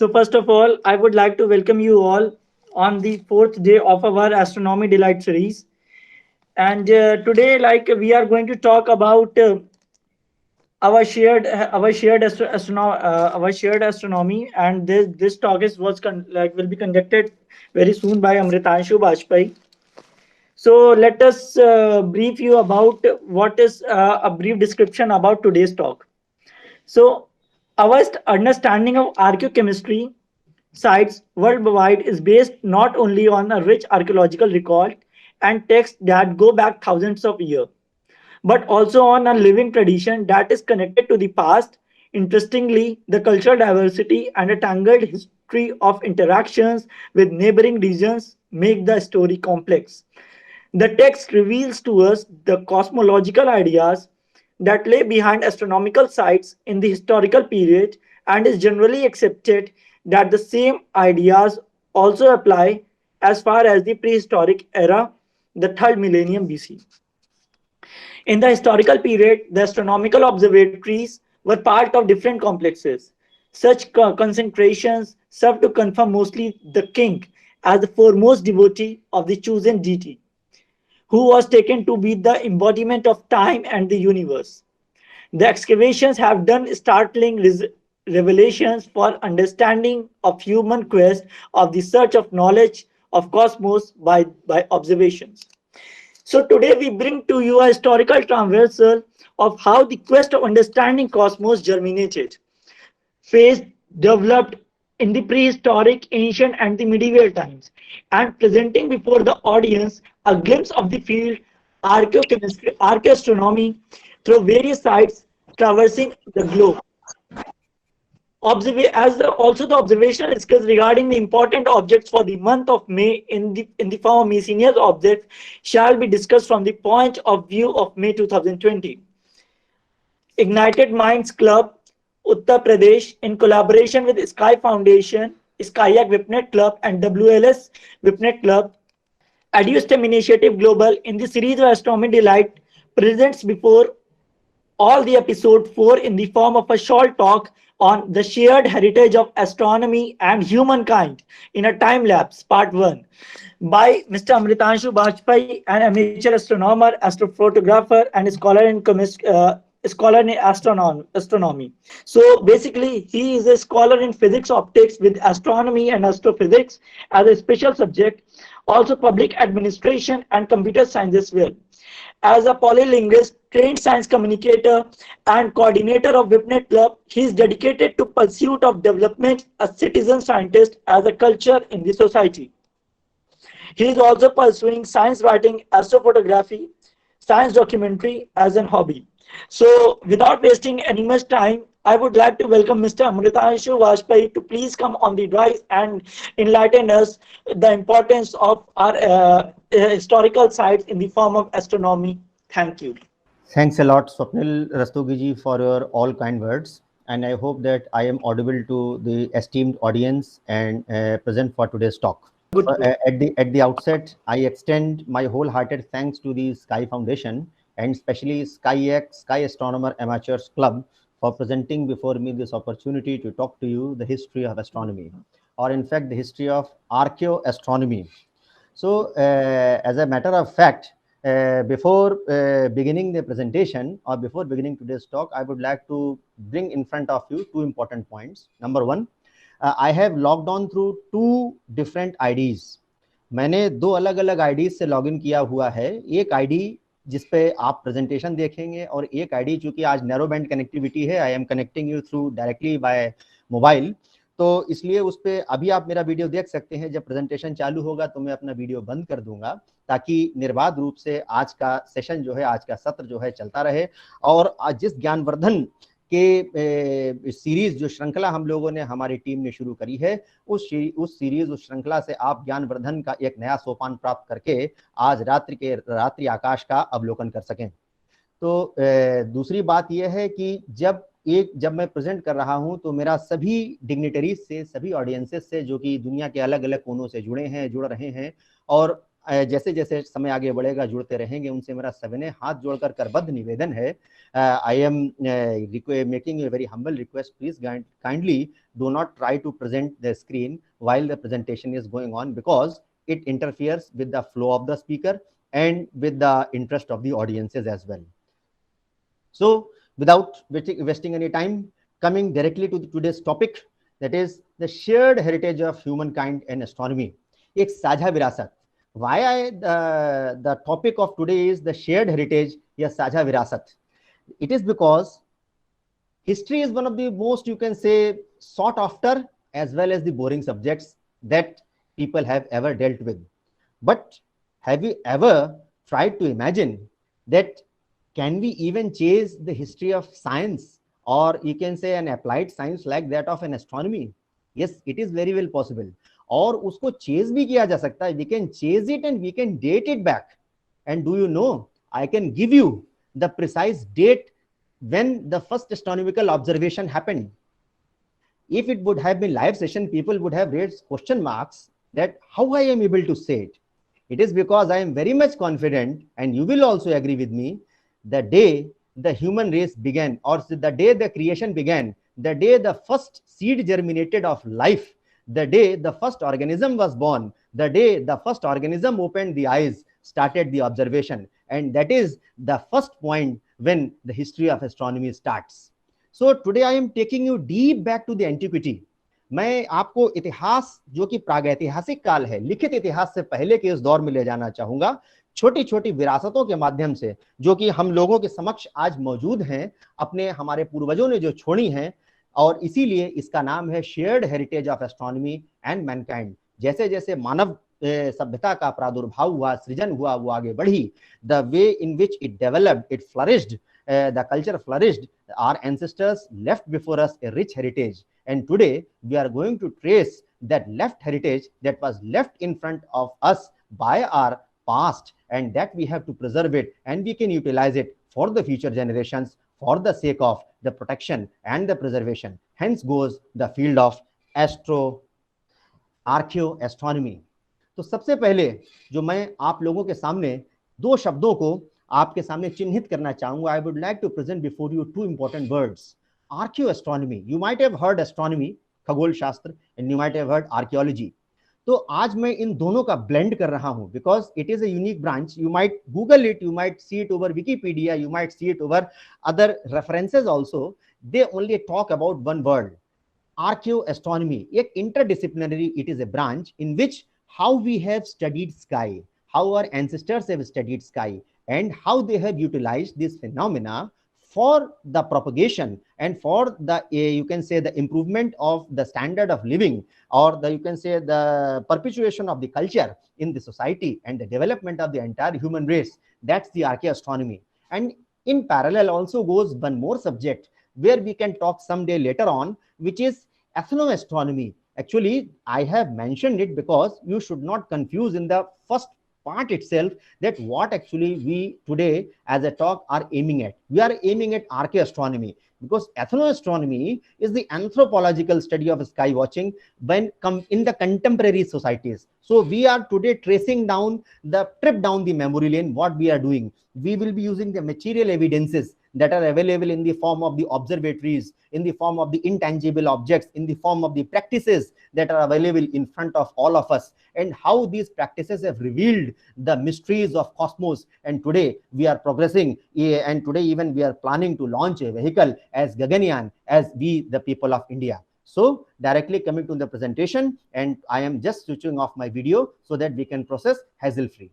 So, first of all, I would like to welcome you all on the fourth day of our Astronomy Delight series. And today, we are going to talk about our shared astronomy, and this talk is will be conducted very soon by Amritanshu Bajpai. So, let us brief you about what is a brief description about today's talk. So, our understanding of archaeochemistry sites worldwide is based not only on a rich archaeological record and texts that go back thousands of years, but also on a living tradition that is connected to the past. Interestingly, the cultural diversity and a tangled history of interactions with neighboring regions make the story complex. The text reveals to us the cosmological ideas that lay behind astronomical sites in the historical period, and is generally accepted that the same ideas also apply as far as the prehistoric era, the third millennium BC. In the historical period, the astronomical observatories were part of different complexes. Such concentrations served to confirm mostly the king as the foremost devotee of the chosen deity, who was taken to be the embodiment of time and the universe. The excavations have done startling revelations for understanding of human quest of the search of knowledge of cosmos by observations. So today we bring to you a historical traversal of how the quest of understanding cosmos germinated, phase developed in the prehistoric, ancient, and the medieval times, and presenting before the audience a glimpse of the field archaeochemistry, archaeoastronomy through various sites traversing the globe. Also the observational skills regarding the important objects for the month of May in the form of miscellaneous objects shall be discussed from the point of view of May 2020. Ignited Minds Club, Uttar Pradesh, in collaboration with Sky Foundation, Skyak Vipnet Club, and WLS Vipnet Club, EduSTEM Initiative Global, in the series of Astronomy Delight, presents before all the episode 4 in the form of a short talk on the shared heritage of astronomy and humankind in a time lapse, part 1, by Mr. Amritanshu Bajpai, an amateur astronomer, astrophotographer, and scholar in astronomy. So basically, he is a scholar in physics optics with astronomy and astrophysics as a special subject, also public administration and computer science as well. As a polylinguist, trained science communicator, and coordinator of Vipnet Club, he is dedicated to pursuit of development as citizen scientist as a culture in the society. He is also pursuing science writing, astrophotography, science documentary as an hobby. So, without wasting any much time, I would like to welcome Mr. Amritanshu Bajpai to please come on the rise and enlighten us the importance of our historical sites in the form of astronomy. Thank you. Thanks a lot, Swapnil Rastogi for your all kind words. And I hope that I am audible to the esteemed audience and present for today's talk. At the outset, I extend my wholehearted thanks to the Sky Foundation and especially Skyak, Sky Astronomer Amateurs Club, for presenting before me this opportunity to talk to you the history of astronomy, or in fact the history of archaeoastronomy. So as a matter of fact, before beginning the presentation or before beginning today's talk, I would like to bring in front of you two important points. Number one, I have logged on through two different IDs. मैंने दो अलग अलग IDs से login किया हुआ है. एक ID जिस पे आप प्रेजेंटेशन देखेंगे और एक आईडी चूंकि आज नैरो बैंड कनेक्टिविटी है, I am connecting you through directly by mobile, तो इसलिए उस पे अभी आप मेरा वीडियो देख सकते हैं. जब प्रेजेंटेशन चालू होगा तो मैं अपना वीडियो बंद कर दूंगा ताकि निर्बाध रूप से आज का सेशन जो है, आज का सत्र जो है चलता रहे. और आज जिस ज्ञानवर्धन के सीरीज जो श्रृंखला हम लोगों ने, हमारी टीम ने शुरू करी है, उस सीरीज उस श्रृंखला से आप ज्ञानवर्धन का एक नया सोपान प्राप्त करके आज रात्रि आकाश का अवलोकन कर सकें. तो दूसरी बात यह है कि जब मैं प्रेजेंट कर रहा हूं तो मेरा सभी डिग्निटरीज से, सभी ऑडियंसेस से जो कि दुनिया के अलग अलग कोनों से जुड़ रहे हैं और जैसे जैसे समय आगे बढ़ेगा जुड़ते रहेंगे, उनसे मेरा सविनय हाथ जोड़कर करबद्ध निवेदन है, I am making a very humble request, please kindly do not try to present the screen while the presentation is going on, because it interferes with the flow of the speaker and with the interest of the audiences as well. So without wasting any time, coming directly to today's topic, that is the shared heritage of humankind and astronomy, ek saja virasat. Why the topic of today is the shared heritage ya saja virasat? It is because history is one of the most, you can say, sought after as well as the boring subjects that people have ever dealt with. But have you ever tried to imagine that can we even chase the history of science, or you can say an applied science like that of an astronomy? Yes, it is very well possible. और उसको chase भी किया जा सकता है. We can chase it and we can date it back. And do you know, I can give you the precise date when the first astronomical observation happened. If it would have been live session, people would have raised question marks that how I am able to say it. It is because I am very much confident, and you will also agree with me, the day the human race began, or the day the creation began, the day the first seed germinated of life, the day the first organism was born, the day the first organism opened the eyes, started the observation. And that is the first point when the history of astronomy starts. So today I am taking you deep back to the antiquity. मैं आपको इतिहास जो कि प्रागैतिहासिक काल है, लिखित इतिहास से पहले के इस दौर में ले जाना चाहूंगा, छोटी छोटी विरासतों के माध्यम से जो कि हम लोगों के समक्ष आज मौजूद हैं, अपने हमारे पूर्वजों ने जो छोड़ी हैं, और इसीलिए इसका नाम है shared heritage of astronomy and Mankind. जैसे जैसे मानव सभ्यता का प्रादुर्भाव हुआ, सृजन हुआ, वो आगे बढ़ी, the way in which it developed, it flourished, the culture flourished, our ancestors left before us a rich heritage, and today we are going to trace that left heritage that was left in front of us by our past, and that we have to preserve it, and we can utilize it for the future generations for the sake of the protection and the preservation. Hence goes the field of archaeoastronomy. तो सबसे पहले जो मैं आप लोगों के सामने दो शब्दों को आपके सामने चिन्हित करना चाहूंगा, I would like to present before you two important words. Archaeoastronomy, you might have heard astronomy, खगोल शास्त्र, and you might have heard archaeology. तो आज मैं इन दोनों का ब्लेंड कर रहा हूं because it is a unique branch. You might Google it, you might see it over Wikipedia, you might see it over other references also. They only talk about one word, archaeoastronomy. एक interdisciplinary, it is a branch in which how we have studied sky, how our ancestors have studied sky, and how they have utilized this phenomena for the propagation and for the you can say the improvement of the standard of living, or the you can say the perpetuation of the culture in the society and the development of the entire human race. That's the archaeoastronomy. And in parallel also goes one more subject where we can talk someday later on, which is ethnoastronomy. Actually, I have mentioned it because you should not confuse in the first part itself that what actually we today as a talk are aiming at. We are aiming at archaeoastronomy because ethnoastronomy is the anthropological study of sky watching when in the contemporary societies. So we are today tracing down the trip down the memory lane. What we are doing, we will be using the material evidences that are available in the form of the observatories, in the form of the intangible objects, in the form of the practices that are available in front of all of us, and how these practices have revealed the mysteries of cosmos. And today we are progressing, and today even we are planning to launch a vehicle as Gaganyaan, as we the people of India. So directly coming to the presentation, and I am just switching off my video so that we can process hassle-free.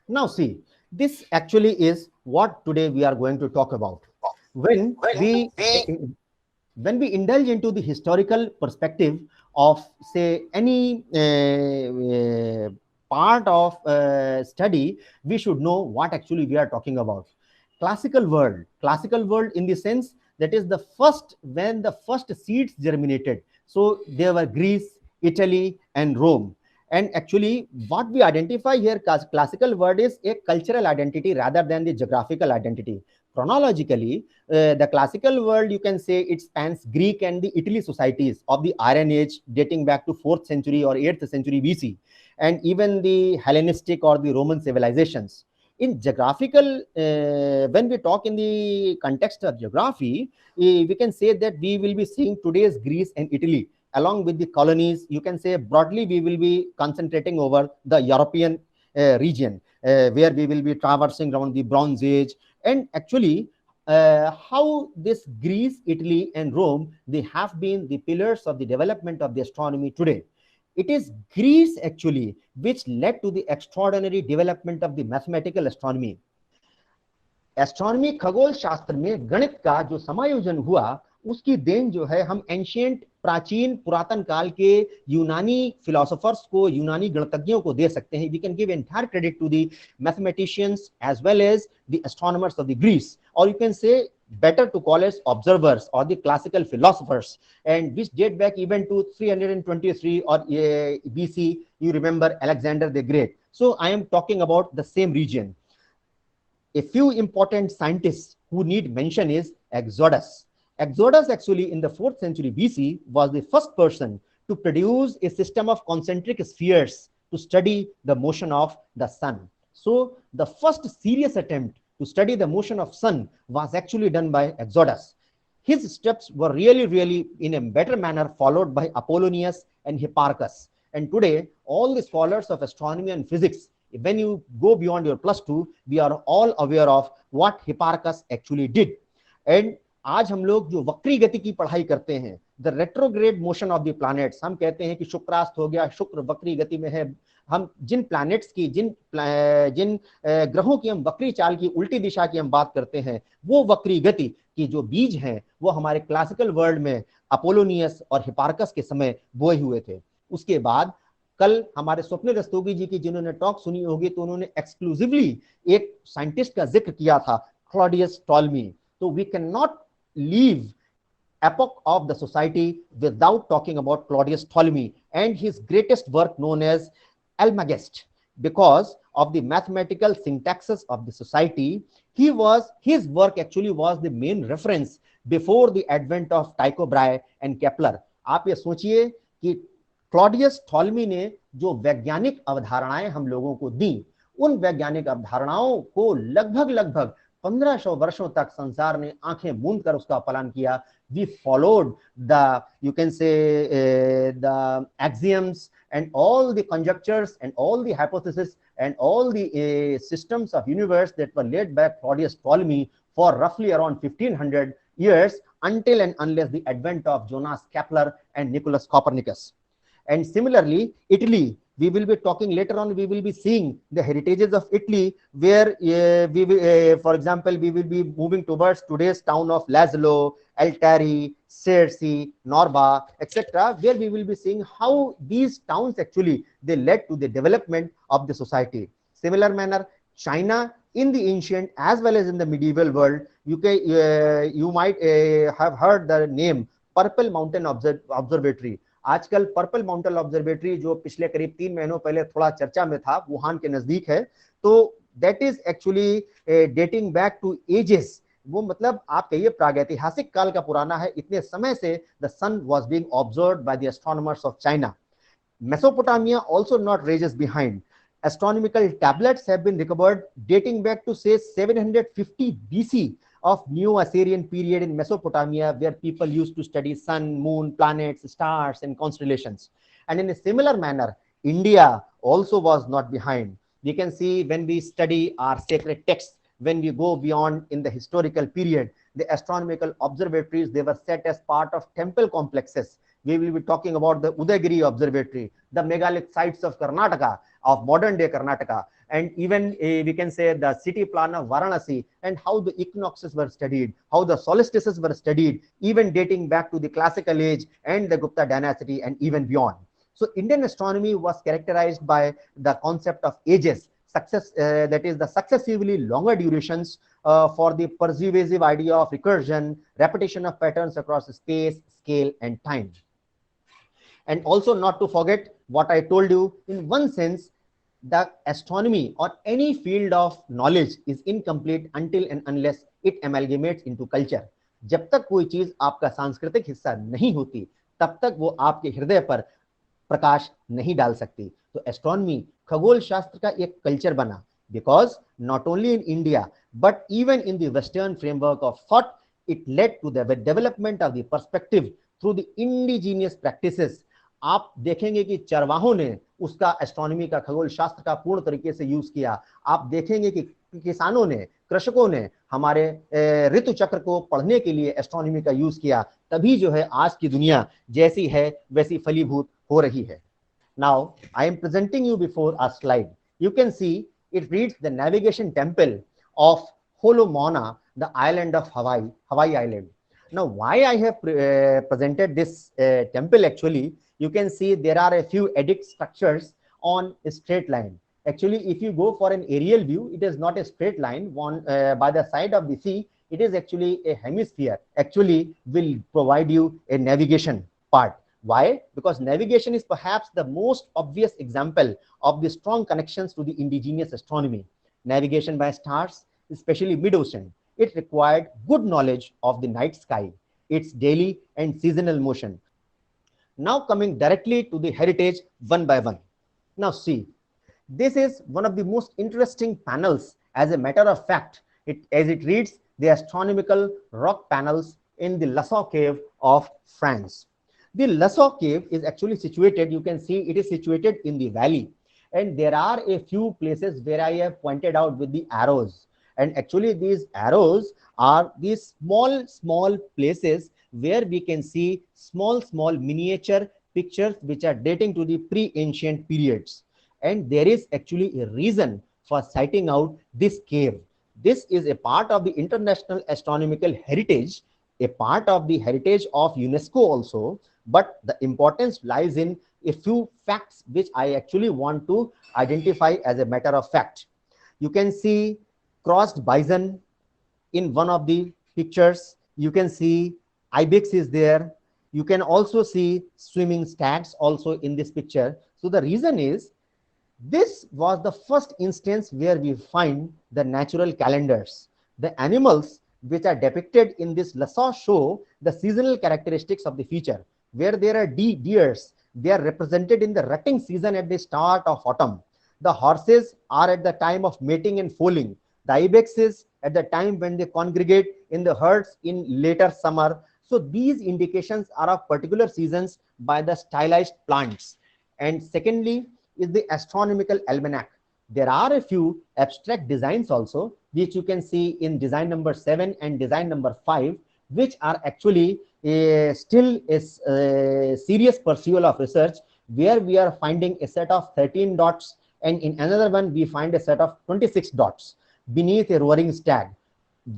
Now see, this actually is what today we are going to talk about. When we indulge into the historical perspective of say any part of study, we should know what actually we are talking about. Classical world in the sense that is the first, when the first seeds germinated. So there were Greece, Italy, and Rome. And actually, what we identify here, classical world, is a cultural identity rather than the geographical identity. Chronologically, the classical world, you can say it spans Greek and the Italy societies of the Iron Age dating back to 4th century or 8th century BC. and even the Hellenistic or the Roman civilizations. In geographical, when we talk in the context of geography, we can say that we will be seeing today's Greece and Italy along with the colonies. You can say broadly we will be concentrating over the European region, where we will be traversing around the Bronze Age. And actually, how this Greece, Italy, and Rome, they have been the pillars of the development of the astronomy today. It is Greece actually which led to the extraordinary development of the mathematical astronomy. Astronomy खगोल शास्त्र में गणित का जो समायोजन हुआ, उसकी then जो है हम एंशिएंट प्राचीन पुरातन काल के यूनानी फिलोसोफर्स को, यूनानी गणितज्ञों को दे सकते हैं. We can give entire credit to the mathematicians as well as the astronomers of the Greece, और you can say better to call as observers or the classical philosophers, and which date back even to 323 or BC. You remember Alexander the Great. So I am talking about the same region. A few important scientists who need mention is Exodus. Exodus actually in the 4th century BC was the first person to produce a system of concentric spheres to study the motion of the sun. So the first serious attempt to study the motion of sun was actually done by Exodus. His steps were really in a better manner followed by Apollonius and Hipparchus. And today, all the scholars of astronomy and physics, when you go beyond your +2, we are all aware of what Hipparchus actually did. And आज हम लोग जो वक्री गति की पढ़ाई करते हैं, the retrograde motion of the planets, हम कहते हैं कि शुक्रास्त हो गया, शुक्र वक्री गति में है. हम जिन प्लैनेट्स की, जिन ग्रहों की हम वक्री चाल की, उल्टी दिशा की हम बात करते हैं, वो वक्री गति की जो बीज हैं वो हमारे क्लासिकल वर्ल्ड में अपोलोनियस और हिपार्कस के समय बोए हुए थे. उसके बाद कल हमारे स्वप्निल रस्तोगी जी की जिन्होंने टॉक सुनी होगी, तो उन्होंने एक्सक्लूसिवली एक साइंटिस्ट का जिक्र किया था, क्लॉडियस टॉलमी. तो we can not leave epoch of the society without talking about Claudius Ptolemy and his greatest work known as Almagest. Because of the mathematical syntaxes of the society, his work actually was the main reference before the advent of Tycho Brahe and Kepler. आप ये सोचिए कि Claudius Ptolemy ने जो वैज्ञानिक अवधारणाएं हम लोगों को दी, उन वैज्ञानिक अवधारणाओं को लगभग 1500 वर्षों तक संसार ने आंखें मूंद कर उसका पालन किया. We followed the, you can say, the axioms and all the conjectures and all the hypotheses and all the systems of universe that were laid by Claudius Ptolemy for roughly around 1500 years, until and unless the advent of Jonas Kepler and Nicholas Copernicus. And similarly, Italy, we will be talking later on, we will be seeing the heritages of Italy, where for example, we will be moving towards today's town of Laszlo, Altari, Cerci, Norba, etc., where we will be seeing how these towns actually, they led to the development of the society. Similar manner, China in the ancient as well as in the medieval world, you might have heard the name Purple Mountain Observatory. आजकल purple mountain observatory जो पिछले करीब 3 महीनों पहले थोड़ा चर्चा में था, वुहान के नजदीक है, तो that is actually dating back to ages. वो मतलब आप कहिए प्रागैतिहासिक काल का पुराना है. इतने समय से the sun was being observed by the astronomers of China. Mesopotamia also not rages behind. Astronomical tablets have been recovered dating back to say 750 BC of Neo-Assyrian period in Mesopotamia, where people used to study sun, moon, planets, stars, and constellations. And in a similar manner, India also was not behind. We can see when we study our sacred texts, when we go beyond in the historical period, the astronomical observatories, they were set as part of temple complexes. We will be talking about the Udayagiri Observatory, the megalithic sites of Karnataka, of modern day Karnataka, and even we can say the city plan of Varanasi, and how the equinoxes were studied, how the solstices were studied, even dating back to the classical age and the Gupta dynasty and even beyond. So Indian astronomy was characterized by the concept of ages, that is the successively longer durations for the persuasive idea of recursion, repetition of patterns across space, scale, and time. And also not to forget what I told you, in one sense, the astronomy or any field of knowledge is incomplete until and unless it amalgamates into culture. जब तक कोई चीज आपका सांस्कृतिक हिस्सा नहीं होती, तब तक वो आपके हृदय पर प्रकाश नहीं डाल सकती. तो एस्ट्रोनॉमी खगोल शास्त्र का एक कल्चर बना, because not only in India but even in the Western framework of thought, it led to the development of the perspective through the indigenous practices. आप देखेंगे कि चरवाहों ने उसका एस्ट्रोनॉमी का खगोल शास्त्र का पूर्ण तरीके से यूज किया। आप देखेंगे कि किसानों ने, कृषकों ने हमारे ऋतु चक्र को पढ़ने के लिए एस्ट्रोनॉमी का यूज किया, तभी जो है आज की दुनिया जैसी है वैसी फलीभूत हो रही है। Now I am presenting you before a slide. You can see it reads the navigation temple of Holomona, the island of Hawaii Island. Now, why I have presented this temple, actually, you can see there are a few edict structures on a straight line. Actually, if you go for an aerial view, it is not a straight line. One by the side of the sea, it is actually a hemisphere. Actually, will provide you a navigation part. Why? Because navigation is perhaps the most obvious example of the strong connections to the indigenous astronomy. Navigation by stars, especially mid-ocean, it required good knowledge of the night sky, its daily and seasonal motion. Now coming directly to the heritage one by one. Now see, this is one of the most interesting panels. As a matter of fact, as it reads, the astronomical rock panels in the Lascaux cave of France. The Lascaux cave is actually situated, you can see it is situated in the valley, and there are a few places where I have pointed out with the arrows, and actually these arrows are these small places where we can see small miniature pictures which are dating to the pre-ancient periods, and there is actually a reason for citing out this cave. This is a part of the international astronomical heritage, a part of the heritage of UNESCO also, but the importance lies in a few facts which I actually want to identify as a matter of fact. You can see crossed bison in one of the pictures. You can see ibex is there. You can also see swimming stags also in this picture. So the reason is, this was the first instance where we find the natural calendars. The animals which are depicted in this Lascaux show the seasonal characteristics of the feature. Where there are deers, they are represented in the rutting season at the start of autumn. The horses are at the time of mating and foaling. The ibexes at the time when they congregate in the herds in later summer. So these indications are of particular seasons by the stylized plants. And secondly is the astronomical almanac. There are a few abstract designs also, which you can see in design number 7 and design number 5, which are actually still is a serious pursuit of research, where we are finding a set of 13 dots, and in another one we find a set of 26 dots beneath a roaring stag,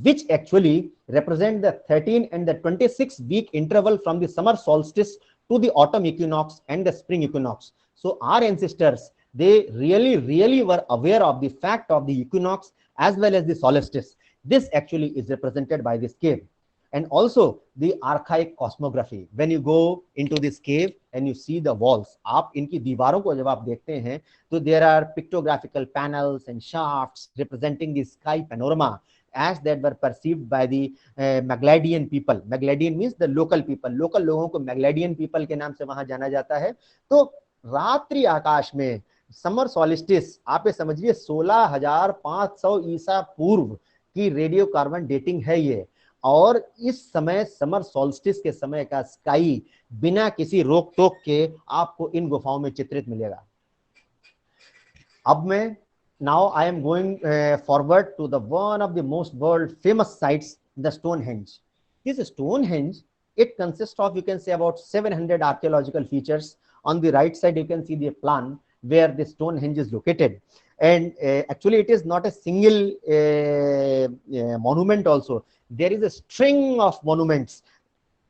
which actually represent the 13 and the 26 week interval from the summer solstice to the autumn equinox and the spring equinox. So our ancestors, they really were aware of the fact of the equinox as well as the solstice. This actually is represented by this cave. And also the archaic cosmography. When you go into this cave and you see the walls, आप इनकी दीवारों को जब आप देखते हैं, तो there are pictographical panels and shafts representing the sky panorama as that were perceived by the Magladian people. Magladian means the local people. Local लोगों को Magladian people के नाम से वहां जाना जाता है। तो रात्रि आकाश में समर सॉलिस्टिस, आप ये समझिए 16,500 ईसा पूर्व की रेडियो कार्बन डेटिंग है ये, और इस समय समर सॉल्स्टिस के समय का स्काई बिना किसी रोक टोक के आपको इन गुफाओं में चित्रित मिलेगा। अब मैं now I am going forward to the one of the most world famous sites, the Stonehenge. This Stonehenge, it consists of, you can say, about 700 archaeological features. On the right side you can see the plan where the Stonehenge is located, and actually it is not a single monument also. There is a string of monuments: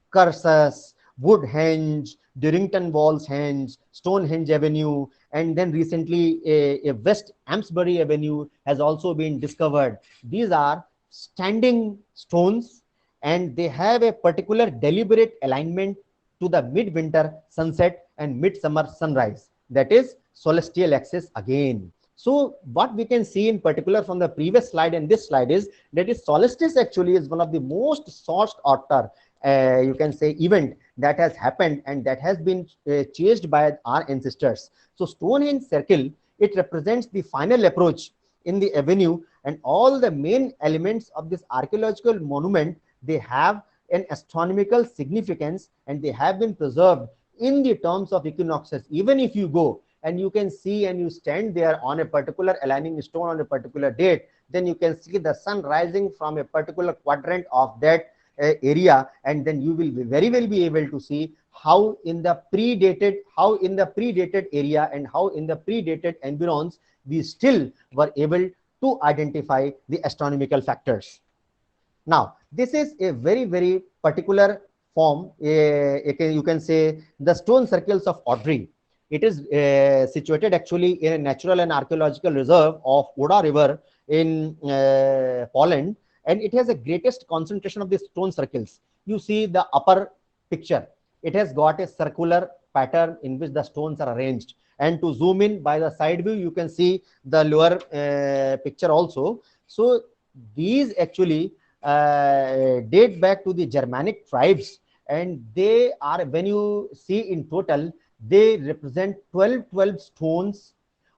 Cursus, Woodhenge, Durrington Walls Henge, Stonehenge Avenue, and then recently a West Amesbury Avenue has also been discovered. These are standing stones, and they have a particular deliberate alignment to the midwinter sunset and midsummer sunrise, that is celestial axis again. So what we can see in particular from the previous slide and this slide is that is solstice actually is one of the most sought after you can say event that has happened and that has been chased by our ancestors. So Stonehenge circle, it represents the final approach in the avenue, and all the main elements of this archaeological monument, they have an astronomical significance and they have been preserved in the terms of equinoxes. Even if you go and you can see and you stand there on a particular aligning stone on a particular date, then you can see the sun rising from a particular quadrant of that area, and then you will be very well be able to see how in the predated area and how in the predated environs we still were able to identify the astronomical factors. Now, this is a very particular form. You can say the stone circles of Audrey. It is situated actually in a natural and archaeological reserve of Oda River in Poland, and it has the greatest concentration of the stone circles. You see the upper picture. It has got a circular pattern in which the stones are arranged. And to zoom in by the side view, you can see the lower picture also. So these actually date back to the Germanic tribes, and they are, when you see in total, they represent 12 stones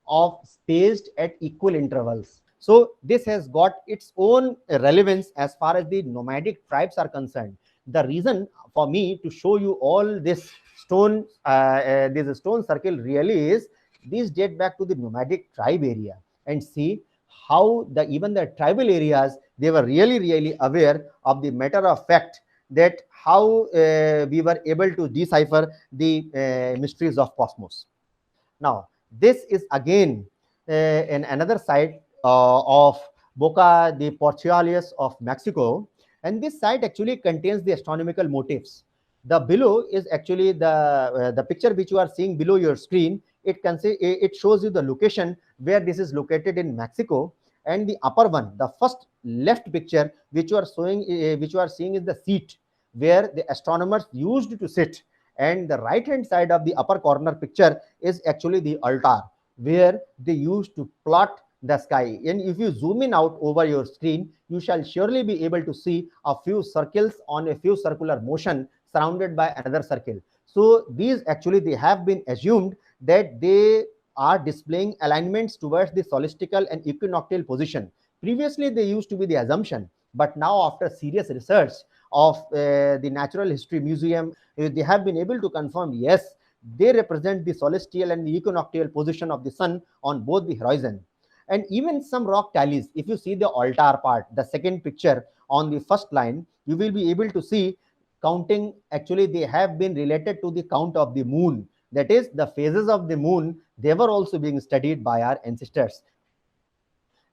of spaced at equal intervals. So this has got its own relevance as far as the nomadic tribes are concerned. The reason for me to show you all this stone circle really is these date back to the nomadic tribe area, and see how even the tribal areas, they were really aware of the matter of fact that how we were able to decipher the mysteries of cosmos. Now, this is again in another site of Boca de Porciales of Mexico, and this site actually contains the astronomical motifs. The below is actually the picture which you are seeing below your screen. It shows you the location where this is located in Mexico, and the upper one, the first left picture which you are seeing is the seat where the astronomers used to sit, and the right hand side of the upper corner picture is actually the altar where they used to plot the sky. And if you zoom in out over your screen, you shall surely be able to see a few circles on a few circular motion surrounded by another circle. So these actually, they have been assumed that they are displaying alignments towards the solstical and equinoctial position. Previously, they used to be the assumption, but now after serious research of the Natural History Museum, they have been able to confirm, yes, they represent the solstical and the equinoctial position of the sun on both the horizon. And even some rock tallies, if you see the altar part, the second picture on the first line, you will be able to see counting. Actually, they have been related to the count of the moon. That is, the phases of the moon, they were also being studied by our ancestors.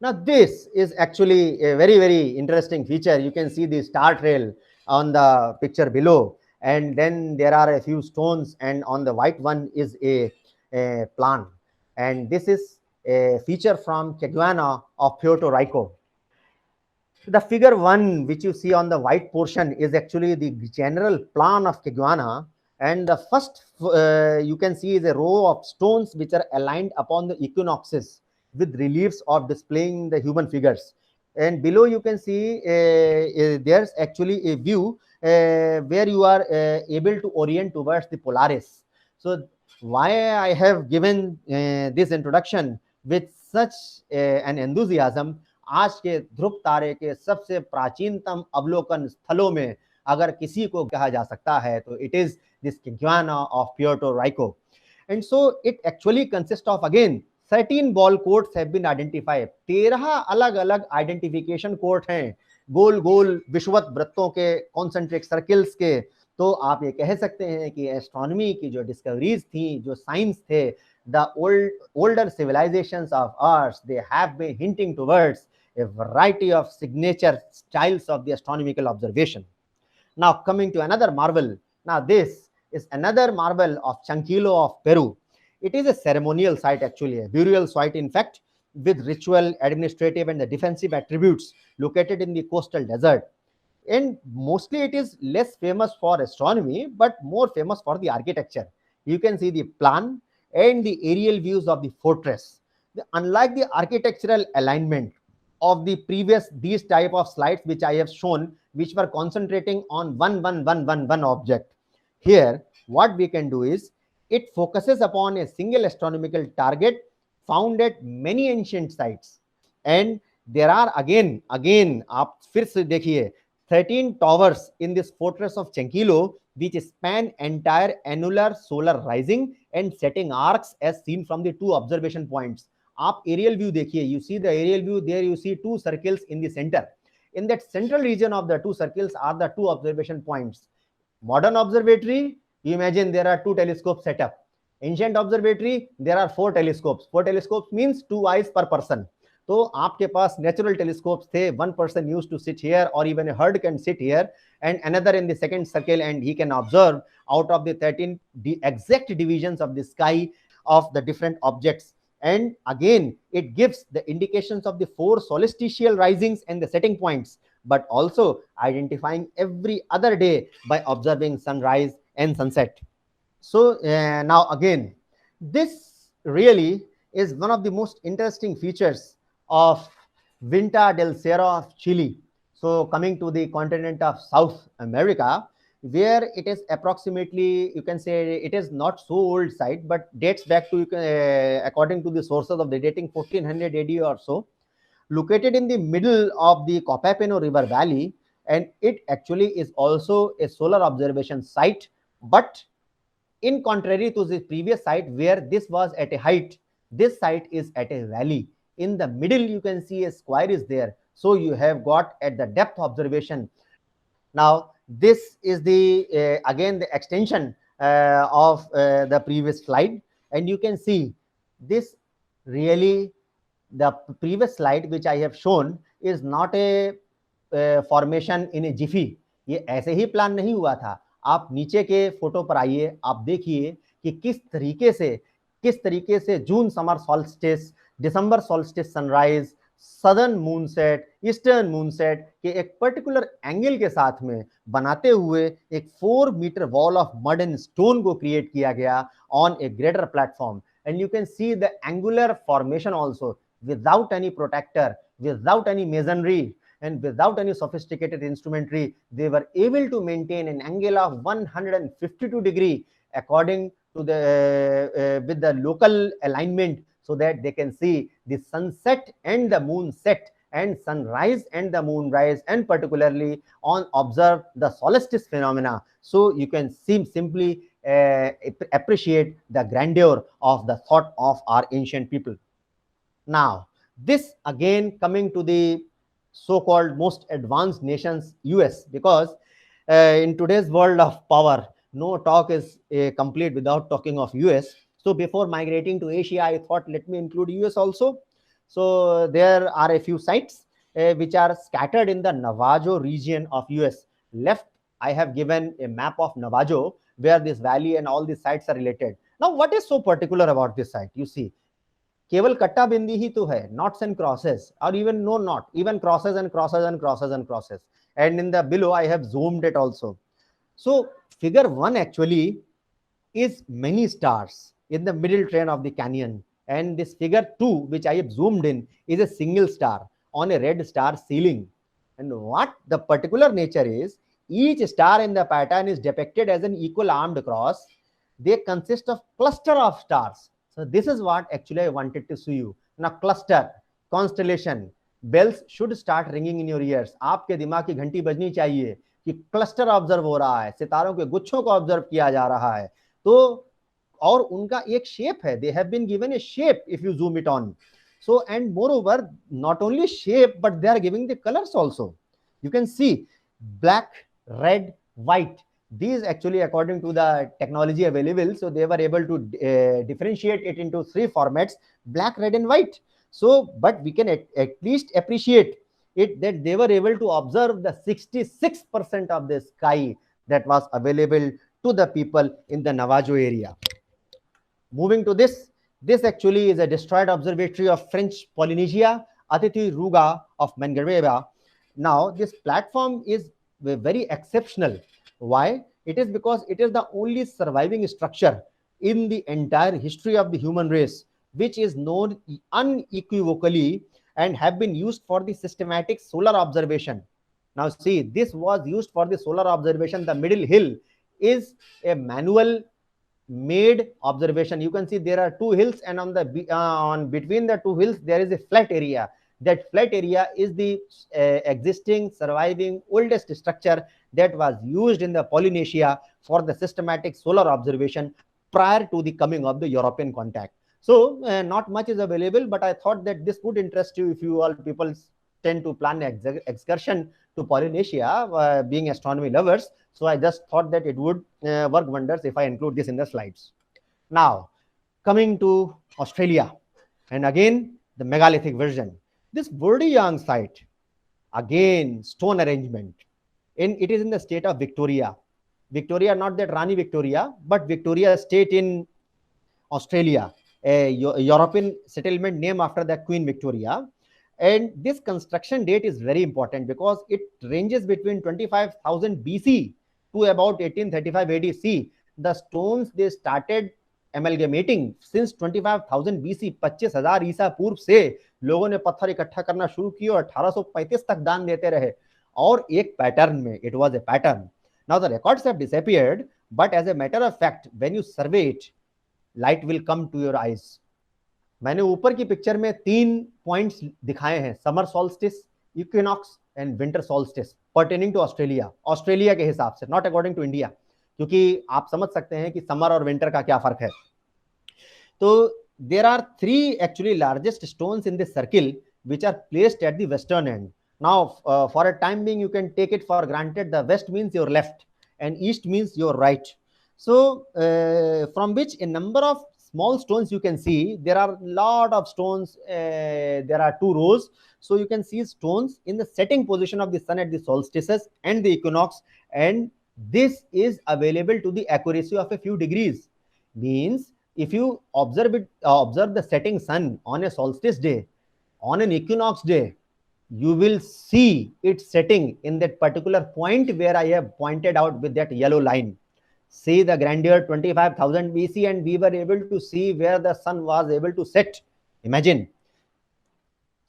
Now, this is actually a very interesting feature. You can see the star trail on the picture below, and then there are a few stones, and on the white one is a plan. And this is a feature from Caguana of Puerto Rico. The figure 1 which you see on the white portion is actually the general plan of Caguana, and the first you can see is a row of stones which are aligned upon the equinoxes with reliefs of displaying the human figures. And below you can see there's actually a view where you are able to orient towards the Polaris. So why I have given this introduction with such an enthusiasm, आज के ध्रुव तारे के सबसे प्राचीनतम अवलोकन स्थलों में अगर किसी को कहा जा सकता है तो it is this Caguana of Puerto Rico. And so it actually consists of, again, 13 ball codes have been identified. 13 अलग-अलग identification codes हैं, गोल-गोल विषुवत वृत्तों के, concentric circles के. तो आप ये कह सकते हैं कि एस्ट्रोनॉमी की जो डिस्कवरीज थी, जो साइंस थे, the older civilizations of Earth, they have been hinting towards a variety of signature styles of the astronomical observation. Now, coming to another marvel. Now, this is another marvel of Chanquillo of Peru. It is a ceremonial site, actually, a burial site, in fact, with ritual, administrative, and the defensive attributes located in the coastal desert. And mostly it is less famous for astronomy, but more famous for the architecture. You can see the plan and the aerial views of the fortress. Unlike the architectural alignment, of the previous these type of slides which I have shown, which were concentrating on one object. Here, what we can do is it focuses upon a single astronomical target found at many ancient sites, and there are again आप फिर से देखिए 13 towers in this fortress of Chenkilo, which span entire annular solar rising and setting arcs as seen from the two observation points. आप aerial view देखिए, you see the aerial view there, you see two circles in the center. In that central region of the two circles are the two observation points. Modern observatory, you imagine there are two telescopes set up. Ancient observatory, there are four telescopes. Four telescopes means 2 eyes per person. तो आपके पास natural telescopes थे, one person used to sit here, or even a herd can sit here, and another in the second circle, and he can observe out of the 13 exact divisions of the sky of the different objects. And again, it gives the indications of the 4 solstitial risings and the setting points, but also identifying every other day by observing sunrise and sunset. So now again, this really is one of the most interesting features of Vinta del Cerro of Chile. So coming to the continent of South America, where it is approximately, you can say it is not so old site, but dates back to, according to the sources of the dating 1400 AD or so, located in the middle of the Copacabana River Valley, and it actually is also a solar observation site. But in contrary to the previous site where this was at a height, this site is at a valley. In the middle, you can see a square is there. So you have got at the depth observation. Now, this is the again the extension of the previous slide, and you can see this really, the previous slide which I have shown is not a formation in a jiffy. ये ऐसे ही plan नहीं हुआ था. आप नीचे के photo पर आइए, आप देखिए कि किस तरीके से June summer solstice, December solstice sunrise, southern moonset, eastern moonset के एक पर्टिकुलर एंगल के साथ में बनाते हुए एक 4 metre wall of mud and stone को क्रिएट किया गया on a greater platform. And you can see the angular formation also without any protector, without any masonry, and without any sophisticated instrumentary. They were able to maintain an angle of 152 degree according to the with the local alignment, so that they can see the sunset and the moonset and sunrise and the moonrise, and particularly on observe the solstice phenomena. So you can simply appreciate the grandeur of the thought of our ancient people. Now, this again coming to the so-called most advanced nations, US, because in today's world of power, no talk is complete without talking of US. So before migrating to Asia, I thought let me include US also. So there are a few sites which are scattered in the Navajo region of US. Left, I have given a map of Navajo where this valley and all these sites are related. Now, what is so particular about this site? You see, केवल कट्टा बिंदी ही तो है, knots and crosses, or even no knot, even crosses and crosses and crosses and crosses. And in the below, I have zoomed it also. So figure 1 actually is many stars in the middle train of the canyon. And this figure 2, which I have zoomed in, is a single star on a red star ceiling. And what the particular nature is, each star in the pattern is depicted as an equal armed cross. They consist of cluster of stars. So this is what actually I wanted to show you. Now cluster, constellation, bells should start ringing in your ears. आपके दिमाग की घंटी बजनी चाहिए कि cluster observe हो रहा है, सितारों के गुच्छों को ऑब्जर्व किया जा रहा है. तो और उनका एक शेप है. They have been given a shape if you zoom it on. So and moreover, not only shape, but they are giving the colors also. You can see black, red, white. These actually, according to the technology available, so they were able to differentiate it into 3 formats: black, red, and white. So, but we can at least appreciate it that they were able to observe the 66% of the sky that was available to the people in the Navajo area. Moving to this actually is a destroyed observatory of French Polynesia, Atitiraruga of Mangareva. Now, this platform is very exceptional. Why? It is because it is the only surviving structure in the entire history of the human race, which is known unequivocally and have been used for the systematic solar observation. Now see, this was used for the solar observation. The middle hill is a manual made observation. You can see there are two hills, and on between the two hills there is a flat area. That flat area is the existing surviving oldest structure that was used in the Polynesia for the systematic solar observation prior to the coming of the European contact. So not much is available, but I thought that this would interest you if you all people tend to plan an excursion to Polynesia, being astronomy lovers. So I just thought that it would work wonders if I include this in the slides. Now, coming to Australia, and again, the megalithic version. This Burdiang site, again, stone arrangement. It is in the state of Victoria. Victoria, not that Rani Victoria, but Victoria state in Australia, a European settlement named after the Queen Victoria. And this construction date is very important because it ranges between 25,000 BC to about 1835 AD. The stones they started amalgamating since 25,000 BC, 25,000 ईसा पूर्व से लोगों ने पत्थर इकट्ठा करना शुरू किया और 1835 तक दान देते रहे, और एक पैटर्न में, it was a pattern. Now the records have disappeared, but as a matter of fact, when you survey it, light will come to your eyes. मैंने ऊपर की पिक्चर में 3 पॉइंट्स दिखाए हैं, summer solstice, equinox and winter solstice, pertaining to Australia, Australia के हिसाब से, not according to India, क्योंकि आप समझ सकते हैं कि समर और विंटर का क्या फर्क है. तो there are 3 actually largest stones in this circle which are placed at the western end. Now for a time being you can take it for granted the west means your left and east means your right. So from which a number of small stones you can see. There are a lot of stones. There are 2 rows. So you can see stones in the setting position of the sun at the solstices and the equinox. And this is available to the accuracy of a few degrees. Means if you observe the setting sun on a solstice day, on an equinox day, you will see it setting in that particular point where I have pointed out with that yellow line. See the grandeur, 25,000 BC, and we were able to see where the sun was able to set. Imagine.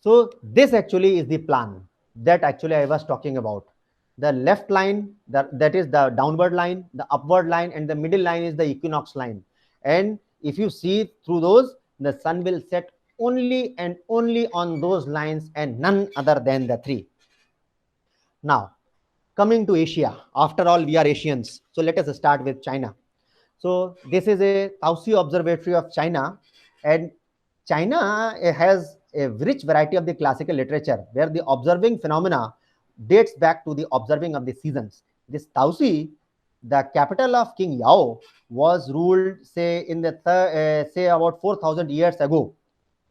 So this actually is the plan that actually I was talking about. The left line, that is the downward line, the upward line, and the middle line is the equinox line. And if you see through those, the sun will set only and only on those lines and none other than the 3. Now, coming to Asia, after all, we are Asians. So let us start with China. So this is a Taosi Observatory of China, and China has a rich variety of the classical literature where the observing phenomena dates back to the observing of the seasons. This Taosi, the capital of King Yao, was ruled, say, in the say about 4,000 years ago.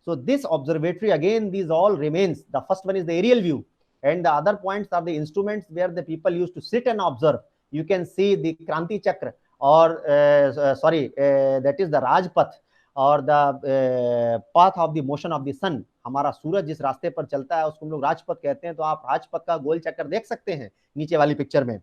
So this observatory, again, these all remains. The first one is the aerial view, and the other points are the instruments where the people used to sit and observe. You can see the Kranti Chakra, or that is the Rajpath, or the path of the motion of the sun. हमारा सूरज जिस रास्ते पर चलता है उसको हम लोग राजपथ कहते हैं. तो आप राजपथ का गोल चक्कर देख सकते हैं नीचे वाली पिक्चर में.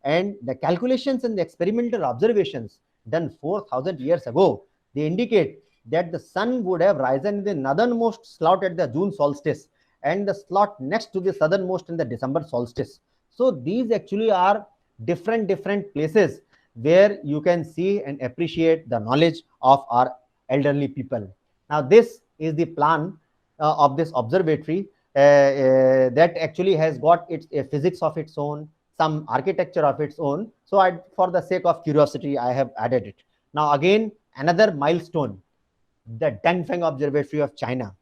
And the calculations and the experimental observations done 4,000 years ago, they indicate that the sun would have risen in the northernmost slot at the June solstice and the slot next to the southernmost in the December solstice. So these actually are different places where you can see and appreciate the knowledge of our elderly people. Now this is the plan of this observatory that actually has got its a physics of its own, some architecture of its own. So for the sake of curiosity, I have added it. Now again, another milestone, the Dangfeng Observatory of China.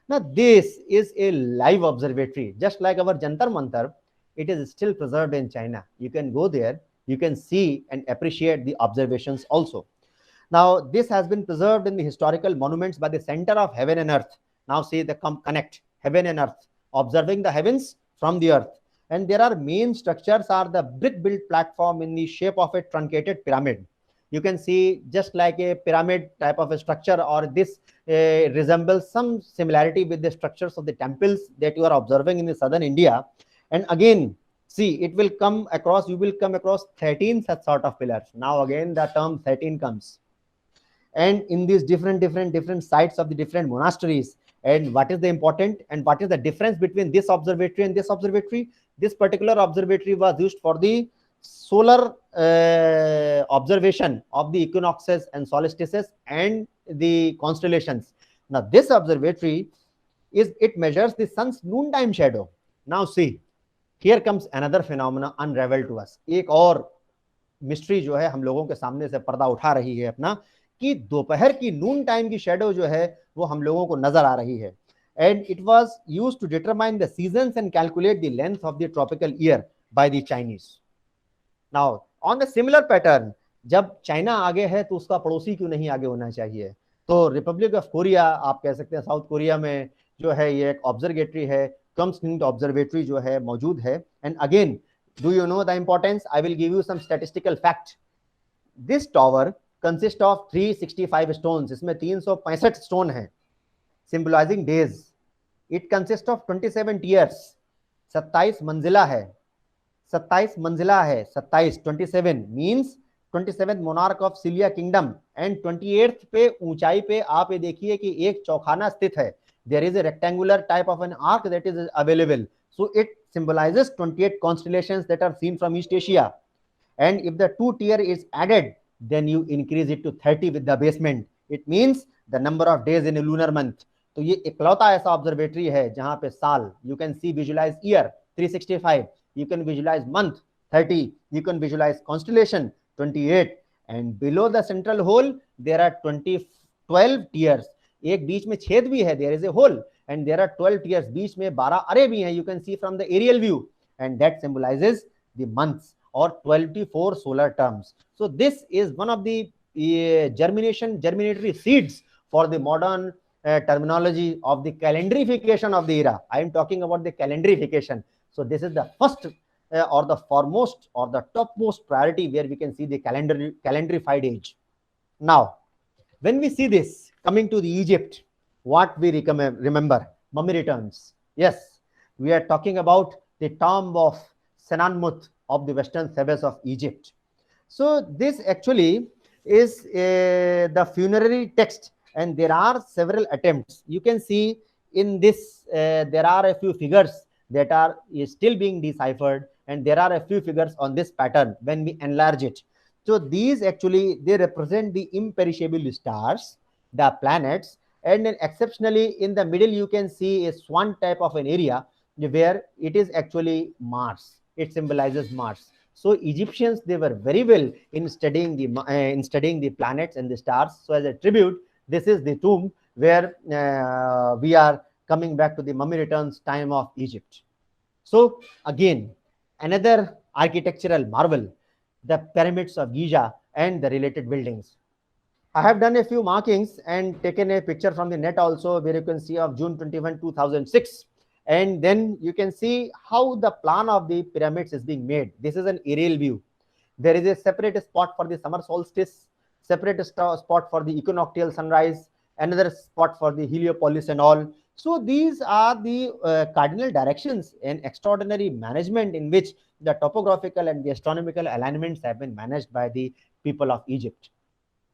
Now this is a live observatory, just like our Jantar Mantar. It is still preserved in China. You can go there, you can see and appreciate the observations also. Now this has been preserved in the historical monuments by the Center of Heaven and Earth. Now see the connect heaven and earth, observing the heavens from the earth. And there are main structures are the brick built platform in the shape of a truncated pyramid. You can see just like a pyramid type of a structure, or this resembles some similarity with the structures of the temples that you are observing in the southern India. And again, see, it will come across, you will come across 13 such sort of pillars. Now again, the term 13 comes. And in these different sites of the different monasteries, And what is the important and what is the difference between this observatory and this observatory? This particular observatory was used for the solar observation of the equinoxes and solstices and the constellations. Now this observatory it measures the sun's noontime shadow. Now see, here comes another phenomena unraveled to us. एक और mystery जो है हम लोगों के सामने से पर्दा उठा रही है अपना, कि दोपहर की नून टाइम की शेडो जो है वो हम लोगों को नजर आ रही है. And it was used to determine the seasons and calculate the length of the tropical year by the Chinese. Now, on the similar pattern, जब चाइना आगे है तो उसका पड़ोसी क्यों नहीं आगे होना चाहिए? तो रिपब्लिक ऑफ कोरिया, आप कह सकते हैं साउथ कोरिया में जो है ये एक ऑब्जर्वेटरी है, कम्सनिंग ऑब्जर्वेटरी जो है मौजूद है. And again, do you know the importance? I will give you some statistical fact. This tower consists of 365 stones. इसमें 365 स्टोन हैं, symbolizing days. It consists of 27 tiers. 27 मंजिला है, 27 मंजिला है, 27 27 means 27th monarch of Cilia kingdom. And 28th पे ऊंचाई पे आप ये देखिए कि एक चौखाना स्थित है. There is a rectangular type of an arc that is available. So it symbolizes 28 constellations that are seen from East Asia. And if the 2 tier is added, then you increase it to 30 with the basement. It means the number of days in a lunar month. तो ये इकलौता ऐसा observatory है जहां पे साल, you can see visualize year 365, you can visualize month 30, you can visualize constellation 28, and below the central hole there are 12 tiers. एक बीच में छेद भी है, there is a hole, and there are 12 tiers. बीच में 12 अरे भी हैं, you can see from the aerial view, and that symbolizes the months or 24 solar terms. So this is one of the germinatory seeds for the modern terminology of the calendarification of the era. I am talking about the calendarification. So this is the first or the foremost or the topmost priority where we can see the calendarified age. Now, when we see this coming to the Egypt, what we remember? Mummy returns. Yes, we are talking about the tomb of Senanmut of the Western Thebes of Egypt. So this actually is the funerary text, and there are several attempts. You can see in this there are a few figures that are still being deciphered, and there are a few figures on this pattern when we enlarge it. So these actually, they represent the imperishable stars, the planets, and then exceptionally in the middle you can see a swan type of an area where it is actually Mars. It symbolizes Mars. So Egyptians, they were very well in studying the planets and the stars. So as a tribute, this is the tomb where we are coming back to the mummy returns time of Egypt. So again, another architectural marvel, the pyramids of Giza and the related buildings. I have done a few markings and taken a picture from the net also, where you can see of June 21, 2006. And then you can see how the plan of the pyramids is being made. This is an aerial view. There is a separate spot for the summer solstice, separate spot for the equinoctial sunrise, another spot for the Heliopolis and all. So these are the cardinal directions and extraordinary management in which the topographical and the astronomical alignments have been managed by the people of Egypt.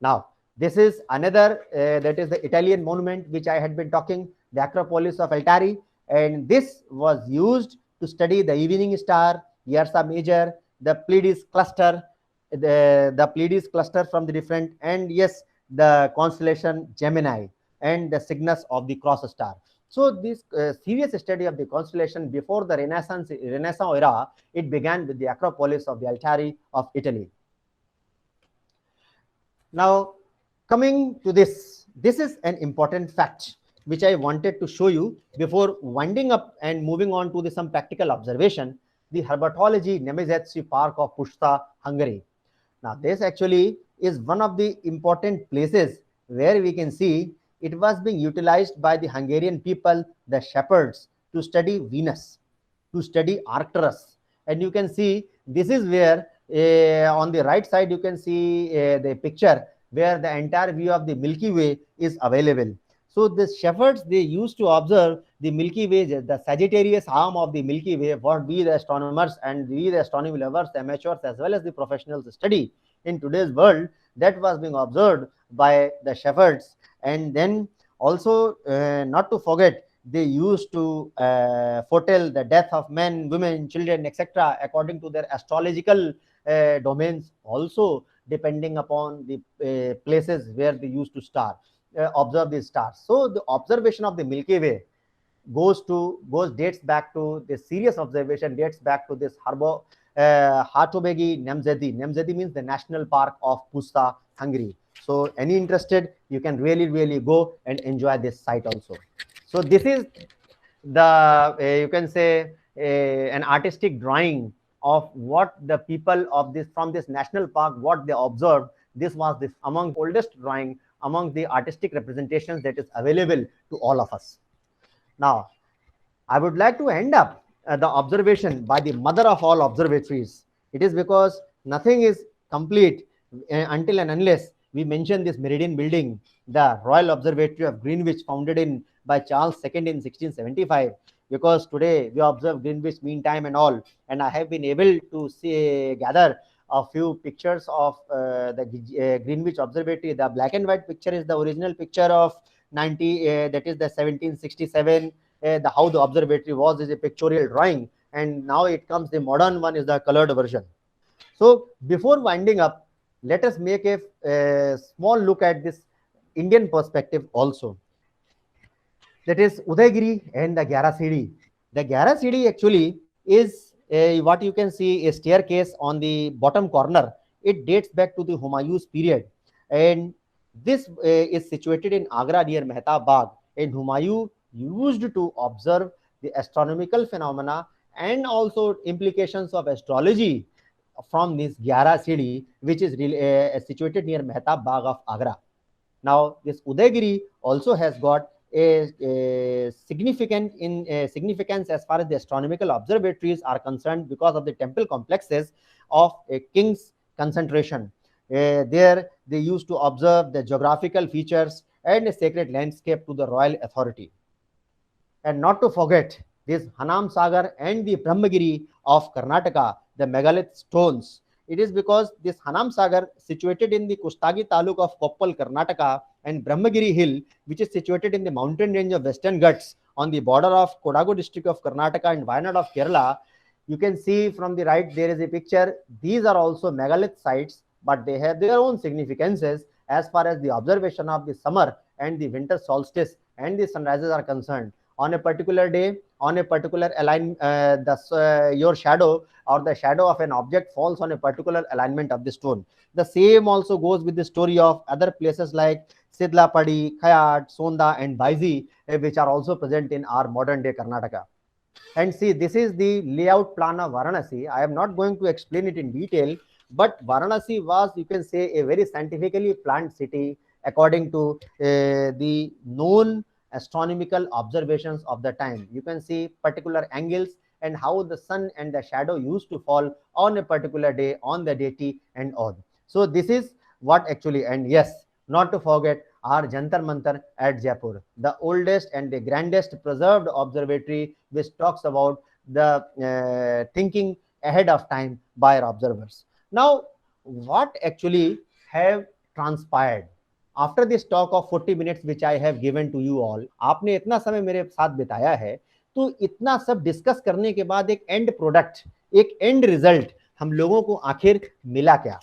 Now, this is another, that is the Italian monument which I had been talking, the Acropolis of Altari. And this was used to study the evening star, Ursa Major, the Pleiades cluster, the Pleiades cluster from the different, and yes, the constellation Gemini and the Cygnus of the cross star. So this serious study of the constellation before the Renaissance era, it began with the Acropolis of the Altari of Italy. Now, coming to this is an important fact which I wanted to show you before winding up and moving on to some practical observation, the Herpetology Nemezetsi Park of Puszta, Hungary. Now, this actually is one of the important places where we can see it was being utilized by the Hungarian people, the shepherds, to study Venus, to study Arcturus. And you can see this is where on the right side you can see the picture where the entire view of the Milky Way is available. So the shepherds, they used to observe the Milky Way, the Sagittarius arm of the Milky Way, what we the astronomers and we the astronomy lovers, the amateurs as well as the professionals study in today's world, that was being observed by the shepherds. And then Also, not to forget, they used to foretell the death of men, women, children, etc., according to their astrological domains, also depending upon the places where they used to observe these stars. So the observation of the Milky Way dates back to this serious observation, dates back to this Hartobegi Nemzedi. Nemzedi means the national park of Pusta, Hungary. So any interested, you can really go and enjoy this site also. So this is the you can say an artistic drawing of what the people of this from this national park, what they observed. This was the among oldest drawing among the artistic representations that is available to all of us. Now, I would like to end up the observation by the mother of all observatories. It is because nothing is complete until and unless we mention this Meridian building, the Royal Observatory of Greenwich, founded by Charles II in 1675. Because today we observe Greenwich Mean Time and all, and I have been able to gather a few pictures of the Greenwich Observatory. The black and white picture is the original picture of that is the 1767. How the observatory was is a pictorial drawing, and now it comes the modern one is the colored version. So before winding up, let us make a small look at this Indian perspective also. That is Udaygiri and the Gyara Sidi. The Gyara Sidi actually is what you can see a staircase on the bottom corner. It dates back to the Humayun's period, and this is situated in Agra near Mehtab Bagh. And Humayun used to observe the astronomical phenomena and also implications of astrology from this Gyara Sidi, which is situated near Mehtab Bagh of Agra. Now, this Udaygiri also has got a significance as far as the astronomical observatories are concerned because of the temple complexes of a king's concentration. There, they used to observe the geographical features and a sacred landscape to the royal authority. And not to forget this Hanam Sagar and the Brahmagiri of Karnataka, the megalith stones. It is because this Hanam Sagar, situated in the Kustagi Taluk of Koppal, Karnataka, and Brahmagiri Hill, which is situated in the mountain range of Western Ghats on the border of Kodagu district of Karnataka and Wayanad of Kerala. You can see from the right, there is a picture. These are also megalith sites, but they have their own significances as far as the observation of the summer and the winter solstice and the sunrises are concerned. On a particular day, on a particular your shadow or the shadow of an object falls on a particular alignment of the stone. The same also goes with the story of other places like Sidlapadi, Khayat, Sonda, and Baizi, which are also present in our modern day Karnataka. And see, this is the layout plan of Varanasi. I am not going to explain it in detail, but Varanasi was, you can say, a very scientifically planned city according to the known astronomical observations of the time. You can see particular angles and how the sun and the shadow used to fall on a particular day on the deity and all. So this is what actually, and yes, not to forget our Jantar Mantar at Jaipur, the oldest and the grandest preserved observatory, which talks about the thinking ahead of time by our observers. Now, what actually have transpired after this talk of 40 minutes which I have given to you all? आपने इतना समय मेरे साथ बिताया है, तो इतना सब डिस्कस करने के बाद एक एंड प्रोडक्ट, एक एंड रिजल्ट हम लोगों को आखिर मिला क्या?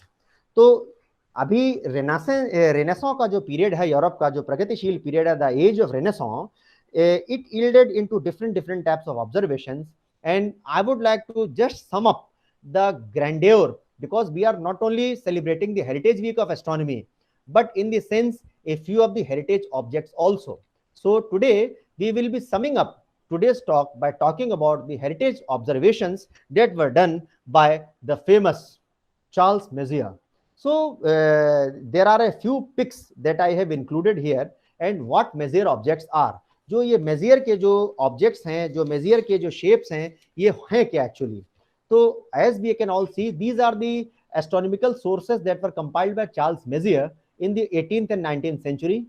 तो अभी रेनेसां का जो पीरियड है, यूरोप का जो प्रगतिशील पीरियड है, the age of renaissance, it yielded into different types of observations, and I would like to just sum up the grandeur, because we are not only celebrating the Heritage Week of Astronomy, but in the sense a few of the heritage objects also. So today we will be summing up today's talk by talking about the heritage observations that were done by the famous Charles Messier. So there are a few pics that I have included here, and what Messier objects are. जो ये मेजियर के जो objects हैं, जो मेजियर के जो shapes हैं, ये हैं क्या एक्चुअली? तो as we can all see, these are the astronomical sources that were compiled by Charles Messier in the 18th and 19th century,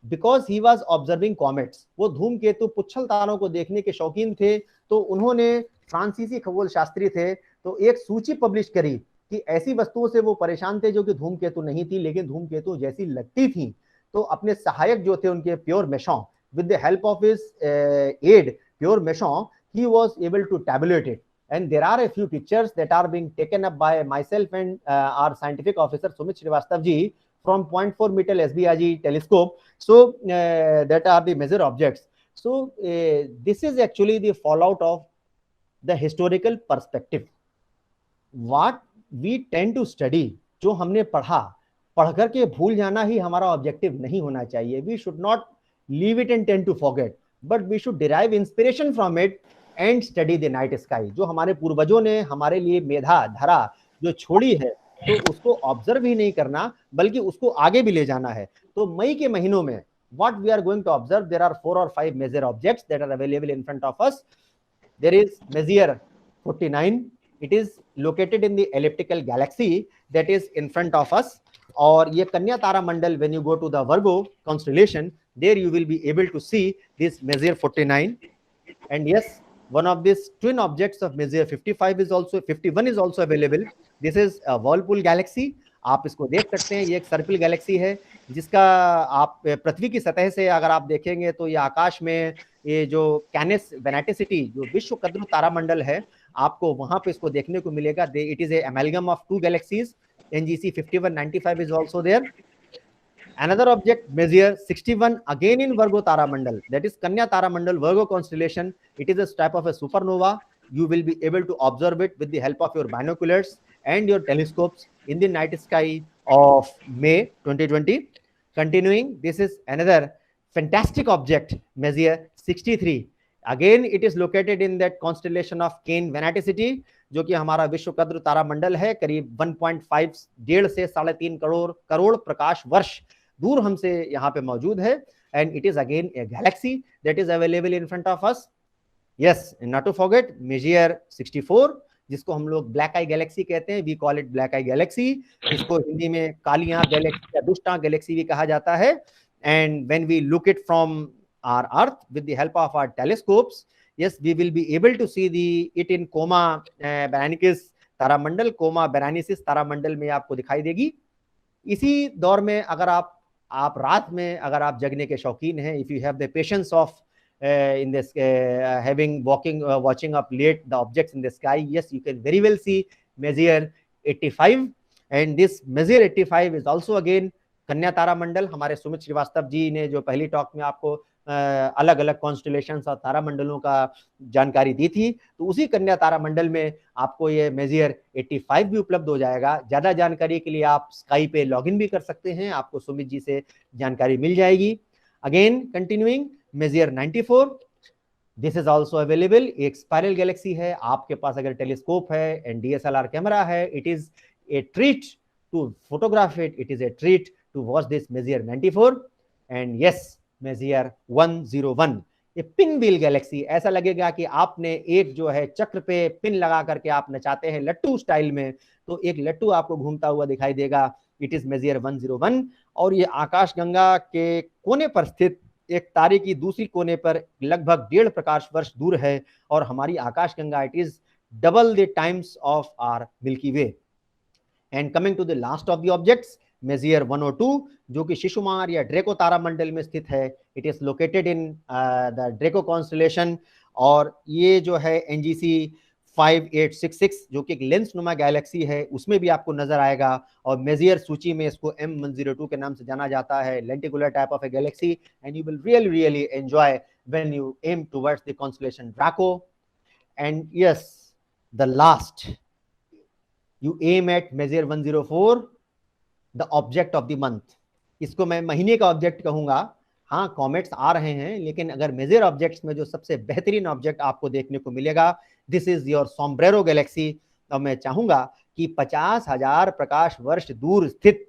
because he was observing comets. वो धूमकेतु पुच्छल तारों को देखने के शौकीन थे, तो उन्होंने, फ्रांसीसी खगोल शास्त्री थे, तो एक सूची पब्लिश करी कि ऐसी वस्तुओं से वो परेशान थे जो कि धूमकेतु नहीं थी लेकिन धूमकेतु जैसी लगती थी। तो अपने सहायक जो थे उनके pure मेशॉन, with the help of his aid Pure Meshon, he was able to tabulate it. And there are a few pictures that are being taken up by myself and our scientific officer Sumit Srivastav ji from 0.4 meter SBRG telescope. So that are the major objects. So this is actually the fallout of the historical perspective. What we tend to study, जो हमने पढ़ करके भूल जाना ही हमारा objective नहीं होना चाहिए. We should not leave it and tend to forget, but we should derive inspiration from it and study the night sky. जो हमारे पूर्वजों ने हमारे लिए मेधा धरा जो छोड़ी है, तो उसको ऑब्जर्व ही नहीं करना बल्कि उसको आगे भी ले जाना है. तो मई के महीनों में what we are going to observe, there are 4 or 5 major objects that are available in front of us. There is Messier 49. It is located in the elliptical galaxy that is in front of us. और ये कन्या तारा मंडल, when you go to the Virgo constellation, there you will be able to see this Messier 49. And yes, one of these twin objects of Messier 51 is also available. This is a Whirlpool galaxy. आप इसको देख सकते हैं, ये एक सर्पिल Galaxy है जिसका आप पृथ्वी की सतह से अगर आप देखेंगे तो ये आकाश में ये जो कैनस वेनेटिसिटी जो विश्व कद्र तारामंडल है, आपको वहां पे इसको देखने को मिलेगा. It is a amalgam of 2 galaxies. NGC 5195 is also there. Another object, Messier 61, again in Virgo Taramandal, that is Kanya Taramandal, Virgo constellation. It is a type of a supernova. You will be able to observe it with the help of your binoculars and your telescopes in the night sky of May 2020. Continuing, this is another fantastic object, Messier 63. Again, it is located in that constellation of Cain Venaticity, जो कि हमारा विश्व कद्र तारामंडल है. करीब 1.5 से 3.5 करोड़ प्रकाश वर्ष दूर हमसे यहाँ पे मौजूद है. And it is again a galaxy that is available in front of us. Yes, not to forget Messier 64, जिसको हम लोग ब्लैक आई गैलेक्सी कहते हैं. We call it black eye galaxy. इसको हिंदी में काली आंख गैलेक्सी या दुष्ट आंख गैलेक्सी भी कहा जाता है. And when we look it from our earth with the help of our telescopes, yes, we will be able to see it in Coma Berenices तारामंडल. Coma Berenices तारामंडल में आपको दिखाई देगी. इसी दौर में अगर आप रात में अगर आप जगने के शौकीन हैं, if you have the patience of in this watching up late the objects in the sky, yes, you can very well see Messier 85. And this Messier 85 is also again कन्या तारामंडल. हमारे सुमित श्रीवास्तव जी ने जो पहली टॉक में आपको अलग अलग कॉन्स्टेलेशंस और तारामंडलों का जानकारी दी थी, तो उसी कन्या तारामंडल में आपको ये Messier 85 भी उपलब्ध हो जाएगा. ज्यादा जानकारी के लिए आप स्काई पे लॉगिन भी कर सकते हैं, आपको सुमित जी से जानकारी मिल जाएगी. Again continuing, Messier 94, this is also available. एक स्पाइरल गैलेक्सी है. आपके पास अगर टेलीस्कोप है एंड DSLR कैमरा है, it is a treat to photograph it. It is a treat to watch this Messier 94. And yes, Messier 101, ये pin wheel Galaxy. ऐसा लगेगा कि आपने एक जो है चक्र पे पिन लगा करके आप नचाते हैं लट्टू स्टाइल में, तो एक लट्टू आपको घूमता हुआ दिखाई देगा. It is Messier 101. और ये आकाश गंगा के कोने पर स्थित एक तारे की दूसरी कोने पर लगभग 1.5 प्रकाश वर्ष दूर है. और हमारी आकाश गंगा, it is double the times of our Milky Way. And coming to the last of the objects, Messier 102, जो कि शिशुमार या ड्रेको तारामंडल में स्थित है. It is located in the ड्रेको constellation. और ये जो है NGC 5866, जो कि एक लेंस नुमा गैलेक्सी है, उसमें भी आपको नजर आएगा. और Messier सूची में इसको M102 के नाम से जाना जाता है. Lenticular type of a galaxy. And you will really enjoy when you aim towards the constellation Draco. And yes, the last, you aim at Messier 104, the object of the month. इसको मैं महीने का ऑब्जेक्ट कहूंगा. हाँ, comets आ रहे हैं, लेकिन अगर मेजर ऑब्जेक्ट्स में जो सबसे बेहतरीन ऑब्जेक्ट आपको देखने को मिलेगा, this is your Sombrero Galaxy. और मैं चाहूंगा कि 50,000 प्रकाश वर्ष दूर स्थित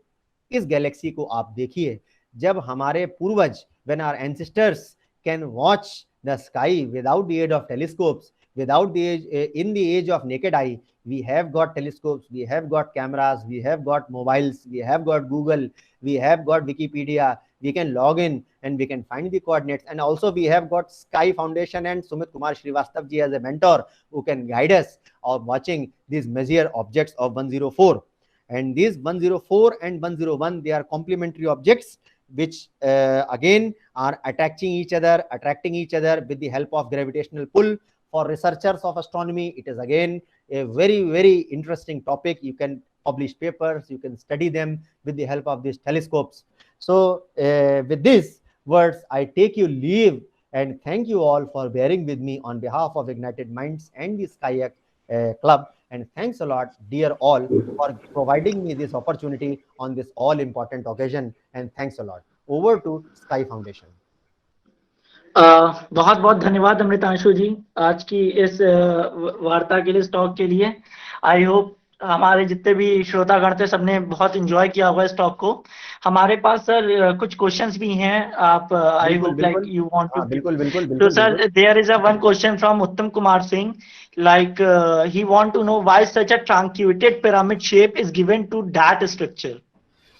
इस गैलेक्सी को आप देखिए. जब हमारे पूर्वज, when our ancestors can watch the sky without the aid of telescopes, without the age, in the age of naked eye, we have got telescopes, we have got cameras, we have got mobiles, we have got Google, we have got Wikipedia. We can log in and we can find the coordinates. And also we have got Sky Foundation and Sumit Kumar Srivastav ji as a mentor who can guide us of watching these Messier objects of 104. And these 104 and 101, they are complementary objects. which again are attracting each other with the help of gravitational pull. For researchers of astronomy, it is again a very, very interesting topic. You can publish papers, you can study them with the help of these telescopes. So with these words, I take you leave and thank you all for bearing with me on behalf of Ignited Minds and the SkyAct Club. And thanks a lot, dear all, for providing me this opportunity on this all important occasion. And thanks a lot. Over to Sky Foundation. बहुत बहुत धन्यवाद अमृतांशु जी आज की इस वार्ता के लिए, इस टॉक के लिए। आई होप हमारे जितने भी श्रोतागण थे सबने बहुत एंजॉय किया होगा इस टॉक को। हमारे पास सर कुछ क्वेश्चंस भी हैं, आप I hope like you want to. बिल्कुल तो sir there is a one question from Uttam Kumar Singh, like he want to know why such a truncated pyramid shape is given to that structure.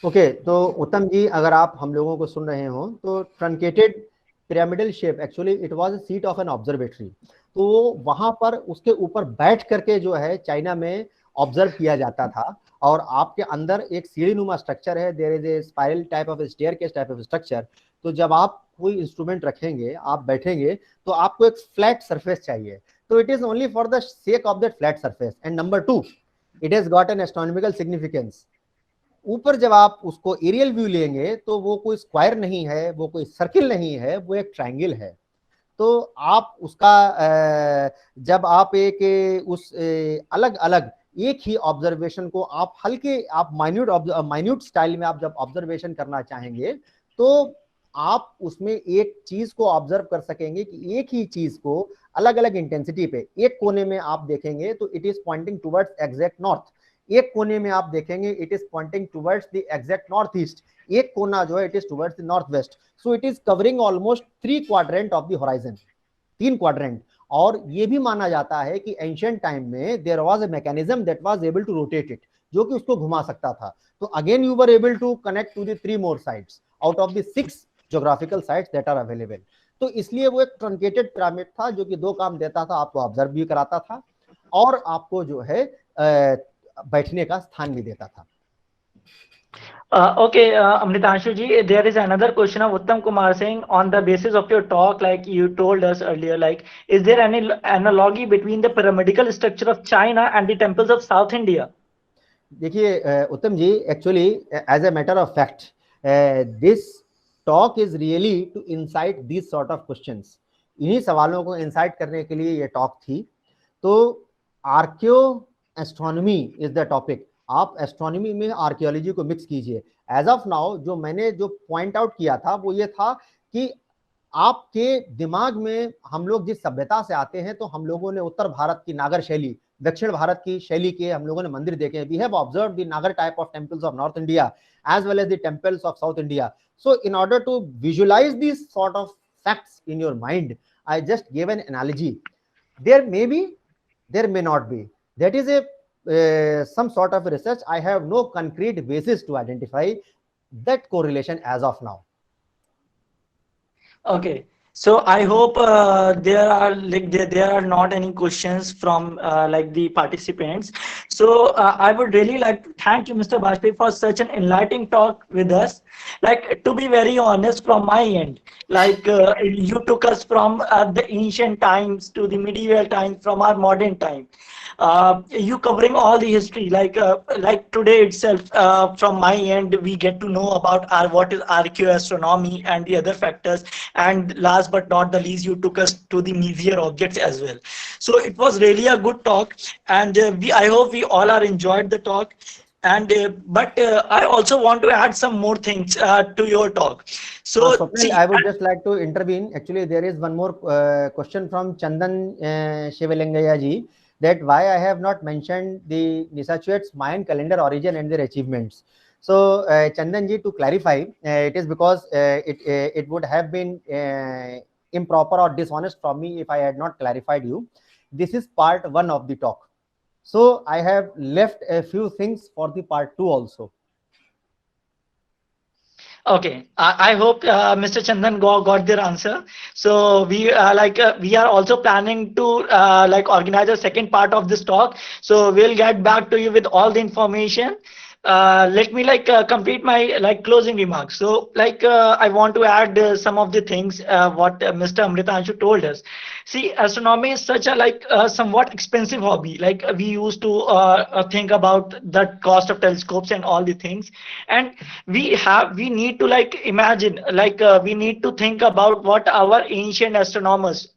Okay, तो उत्तम जी, अगर आप हम लोगों को सुन रहे हो तो truncated pyramidal shape actually it was a seat of an observatory. तो वहां पर उसके ऊपर बैठ करके जो है चाइना में ऑब्जर्व किया जाता था। और आपके अंदर एक सीढ़ी नुमा स्ट्रक्चर है, there is a spiral type of staircase type of structure. तो जब आप कोई इंस्ट्रूमेंट रखेंगे, आप बैठेंगे, तो आपको एक फ्लैट सरफेस चाहिए। तो it is only for the sake of that flat surface. And number 2, it has got an astronomical significance. ऊपर जब आप उसको एरियल व्यू लेंगे तो वो कोई स्क्वायर नहीं है, वो कोई सर्किल नहीं है, वो एक ट्रायंगल है। तो आप उसका जब आप एक उस अलग अलग एक ही ऑब्जर्वेशन को आप हल्के आप माइन्यूट स्टाइल में आप जब ऑब्जर्वेशन करना चाहेंगे तो आप उसमें एक चीज को ऑब्जर्व कर सकेंगे कि एक ही चीज को अलग अलग इंटेंसिटी पे एक कोने में आप देखेंगे तो it is pointing towards exact north, एक कोने में आप देखेंगे it is pointing towards the exact north east, एक कोना जो है it is towards the north west. So it is covering almost 3 quadrant of the horizon, 3 quadrant. और ये भी माना जाता है कि एंशिएंट टाइम में there was a mechanism that was able to rotate it, जो कि उसको घुमा सकता था। तो again you were able to connect to the 3 more sides out of the 6 geographical sites that are available. तो इसलिए वो एक ट्रंकेटेड पिरामिड था जो कि 2 काम देता था, आपको ऑब्जर्व भी कराता था और आपको जो है बैठने का स्थान भी देता था। Okay, Amritanshu ji, there is another question of Uttam Kumar saying, on the basis of your talk, like you told us earlier, like, is there any analogy between the pyramidical structure of China and the temples of South India? देखिए Uttam ji, actually as a matter of fact this talk is really to incite this sort of questions. इन्हीं सवालों को insight करने के लिए ये talk थी। तो archaeo astronomy is the topic. आप एस्ट्रोनॉमी में आर्कियोलॉजी को मिक्स कीजिए। एज ऑफ नाउ जो मैंने जो पॉइंट आउट किया था वो ये था कि आपके दिमाग में हम लोग जिस सभ्यता से आते हैं, तो हम लोगों ने उत्तर भारत की नागर शैली, दक्षिण भारत की शैली के हम लोगों ने मंदिर देखे। वी हैव ऑब्जर्व्ड द नागर type of temples of north India as well as the temples of South India. So in order to visualize these sort of facts in your mind, I just gave an analogy. There may be, there may not be. That is a some sort of research. I have no concrete basis to identify that correlation as of now. Okay, so I hope there are like there are not any questions from like the participants. So I would really like to thank you, Mr. Bajpayee, for such an enlightening talk with us. Like, to be very honest, from my end, like you took us from the ancient times to the medieval times, from our modern time. You covering all the history, like today itself, from my end we get to know about what is archaeoastronomy and the other factors, and last but not the least you took us to the meteor objects as well. So it was really a good talk, and I hope we all are enjoyed the talk. And but I also want to add some more things to your talk. So Swapnil, I would just like to intervene. Actually, there is one more question from Chandan Shivalingaya ji, that why I have not mentioned the Nisachwet's Mayan calendar origin and their achievements. So Chandan ji, to clarify, it is because it would have been improper or dishonest from me if I had not clarified you. This is part 1 of the talk. So I have left a few things for the part 2 also. Okay, I hope Mr. Chandan got their answer. So we we are also planning to like organize a second part of this talk. So we'll get back to you with all the information. let me complete my closing remarks. So I want to add some of the things what Mr. Amritanshu told us. See, astronomy is such a somewhat expensive hobby. We used to think about the cost of telescopes and all the things, and we need to imagine we need to think about what our ancient astronomers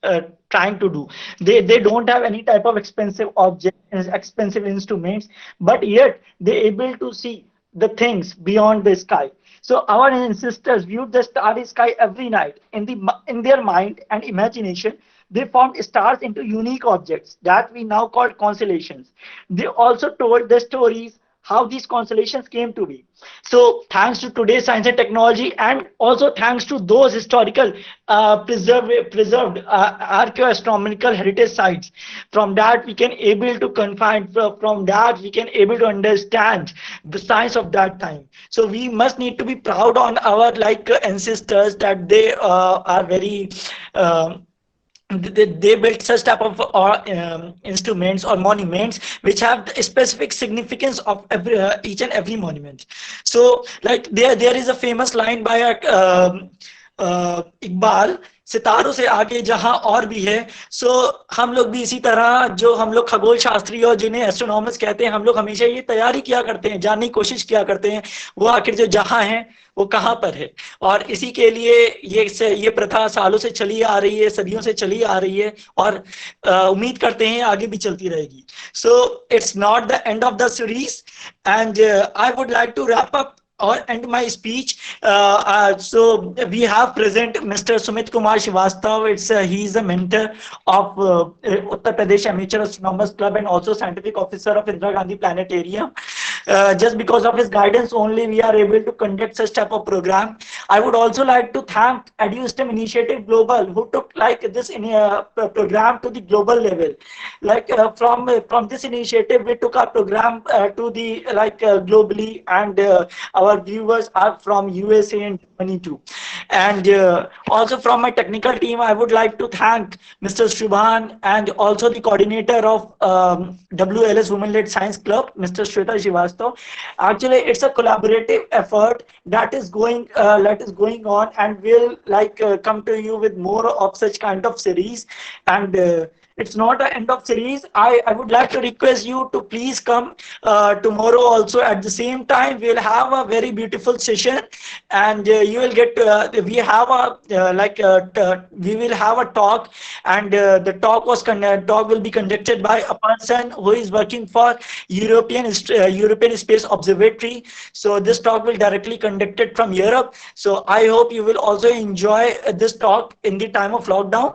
trying to do. They don't have any type of expensive object, expensive instruments, but yet they're able to see the things beyond the sky. So our ancestors viewed the starry sky every night. In their mind and imagination, they formed stars into unique objects that we now call constellations. They also told the stories how these constellations came to be. So thanks to today's science and technology, and also thanks to those historical preserved archaeoastronomical heritage sites, from that we can able to confine, from that we can able to understand the science of that time. So we must need to be proud on our ancestors, that they are very they built such type of instruments or monuments which have the specific significance of every each and every monument. So there is a famous line by Iqbal, सितारों से आगे जहां और भी है. सो हम लोग भी इसी तरह, जो हम लोग खगोल शास्त्री और जिन्हें एस्ट्रोनॉमर्स कहते हैं, हम लोग हमेशा ये तैयारी किया करते हैं, जानने की कोशिश किया करते हैं वो आखिर जो जहां है वो कहाँ पर है. और इसी के लिए ये प्रथा सालों से चली आ रही है, सदियों से चली आ रही है, और उम्मीद करते हैं आगे भी चलती रहेगी. So it's not the end of the series, and I would like to wrap up or end my speech. So we have present Mr. Sumit Kumar Srivastav. He is a mentor of Uttar Pradesh Amateur Astronomers Club and also scientific officer of Indira Gandhi Planetarium. Just because of his guidance only we are able to conduct such type of program. I would also like to thank EduSTEM Initiative Global, who took this program to the global level. From this initiative we took our program to the globally, and our viewers are from USA and Germany too. And also from my technical team, I would like to thank Mr. Shubhan, and also the coordinator of WLS Women-led Science Club, Mr. Shweta Srivastav. Actually, it's a collaborative effort that is going on, and we'll come to you with more of such kind of series. And it's not an end of series. I would like to request you to please come tomorrow also at the same time. We'll have a very beautiful session, and you will get we have a we will have a talk, and the talk will be conducted by a person who is working for European Space Observatory. So this talk will directly conducted from Europe. So I hope you will also enjoy this talk in the time of lockdown.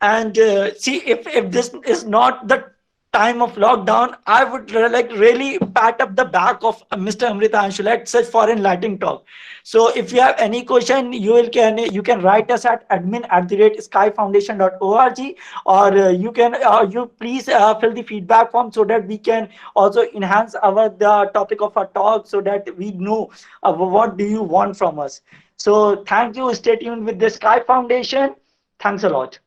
And see, if this is not the time of lockdown, I would really pat up the back of Mr. Amritanshu, like such for enlightening talk. So if you have any question, you can write us at admin@skyfoundation.org, or you please fill the feedback form so that we can also enhance the topic of our talk, so that we know what do you want from us. So thank you. Stay tuned with the Sky Foundation. Thanks a lot.